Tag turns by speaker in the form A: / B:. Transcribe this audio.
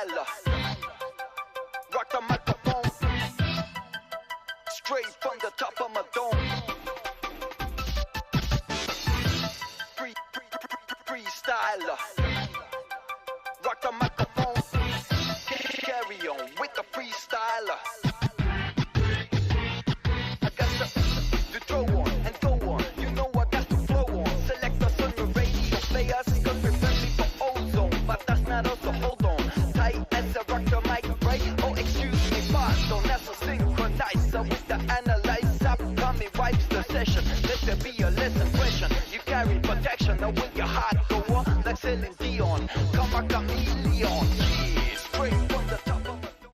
A: freestyler. Rock the microphone, straight from the top of my dome. Freestyler. Rock the microphone, carry on with the freestyler.